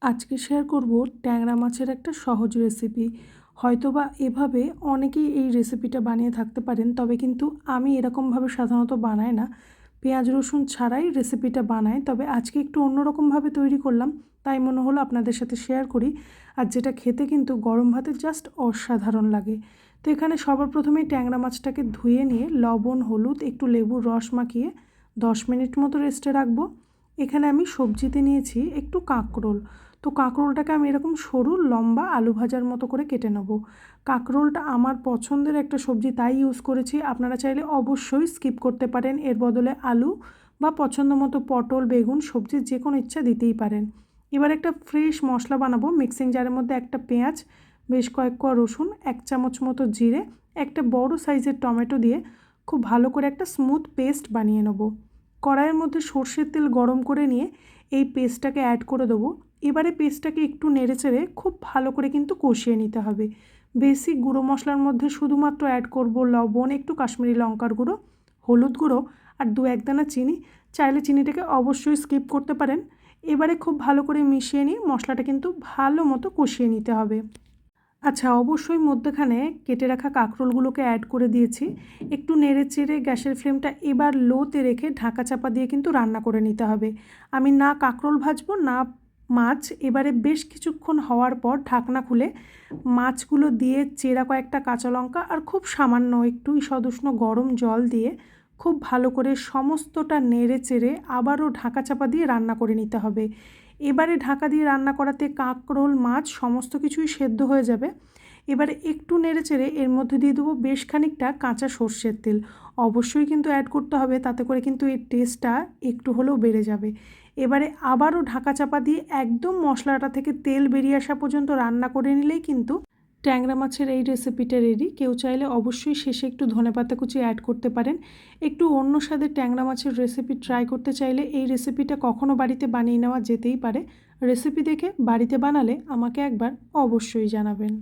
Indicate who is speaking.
Speaker 1: আজকে শেয়ার করব ট্যাংরা মাছের একটা সহজ রেসিপি। হয়তোবা এভাবে অনেকেই এই রেসিপিটা বানিয়ে থাকতে পারেন, তবে কিন্তু আমি এরকমভাবে সাধারণত বানাই না। পেঁয়াজ রসুন ছাড়াই রেসিপিটা বানাই, তবে আজকে একটু অন্যরকমভাবে তৈরি করলাম, তাই মনে হলো আপনাদের সাথে শেয়ার করি। আর যেটা খেতে কিন্তু গরম ভাতে জাস্ট অসাধারণ লাগে। তো এখানে সবার প্রথমেই ট্যাংরা মাছটাকে ধুয়ে নিয়ে লবণ, হলুদ, একটু লেবুর রস মাখিয়ে 10 মিনিট মতো রেস্টে রাখবো। এখানে আমি সবজিতে নিয়েছি একটু কাঁকরোল। তো কাঁকরোলটাকে আমি এরকম সরু লম্বা আলু ভাজার মতো করে কেটে নেব। কাঁকরোলটা আমার পছন্দের একটা সবজি, তাই ইউজ করেছি। আপনারা চাইলে অবশ্যই স্কিপ করতে পারেন, এর বদলে আলু বা পছন্দ মতো পটল, বেগুন, সবজির যে কোনো ইচ্ছা দিতেই পারেন। এবার একটা ফ্রেশ মশলা বানাবো। মিক্সিং জারের মধ্যে একটা পেঁয়াজ, বেশ কয়েক কোয়া রসুন, 1 চামচ মতো জিরে, একটা বড় সাইজের টমেটো দিয়ে খুব ভালো করে একটা স্মুথ পেস্ট বানিয়ে নেব। কড়াইয়ের মধ্যে সর্ষের তেল গরম করে নিয়ে এই পেস্টটাকে অ্যাড করে দেবো। এবারে পেস্টটাকে একটু নেড়েচেড়ে খুব ভালো করে কিন্তু কষিয়ে নিতে হবে। বেসিক গুঁড়ো মশলার মধ্যে শুধুমাত্র অ্যাড করব লবণ, একটু কাশ্মীরি লঙ্কার গুঁড়ো, হলুদ গুঁড়ো আর 2-1 দানা চিনি। চাইলে চিনিটাকে অবশ্যই স্কিপ করতে পারেন। এবারে খুব ভালো করে মিশিয়ে নিয়ে মশলাটা কিন্তু ভালো মতো কষিয়ে নিতে হবে। আচ্ছা, অবশ্যই মধ্যেখানে কেটে রাখা কাঁকরোলগুলোকে অ্যাড করে দিয়েছি। একটু নেড়েচেড়ে গ্যাসের ফ্লেমটা এবার লোতে রেখে ঢাকা চাপা দিয়ে কিন্তু রান্না করে নিতে হবে। আমি না কাঁকরোল ভাজবো না মাছ। এবারে বেশ কিছুক্ষণ হওয়ার পর ঢাকনা খুলে মাছগুলো দিয়ে চেরা কয়েকটা কাঁচা লঙ্কা আর খুব সামান্য একটু ঈষদুষ্ণ গরম জল দিয়ে খুব ভালো করে সমস্তটা নেড়েচেড়ে আবারও ঢাকা চাপা দিয়ে রান্না করে নিতে হবে। এবারে ঢাকা দিয়ে রান্না করাতে কাঁকরোল, মাছ সমস্ত কিছুই সেদ্ধ হয়ে যাবে। এবারে একটু নেড়েচেড়ে এর মধ্যে দিয়ে দেবো বেশ খানিকটা কাঁচা সর্ষের তেল। অবশ্যই কিন্তু অ্যাড করতে হবে, তাতে করে কিন্তু এর টেস্টটা একটু হলেও বেড়ে যাবে। এবারে আবারও ঢাকা চাপা দিয়ে একদম মশলাটা থেকে তেল বেরিয়ে আসা পর্যন্ত রান্না করে নিলেই কিন্তু ট্যাংরা মাছের এই রেসিপিটা রেডি। কেউ চাইলে অবশ্যই শেষে একটু ধনেপাতা কুচি অ্যাড করতে পারেন। একটু অন্য স্বাদের ট্যাংরা মাছের রেসিপি ট্রাই করতে চাইলে এই রেসিপিটা কখনো বাড়িতে বানিয়ে নেওয়া যেতেই পারে। রেসিপি দেখে বাড়িতে বানালে আমাকে একবার অবশ্যই জানাবেন।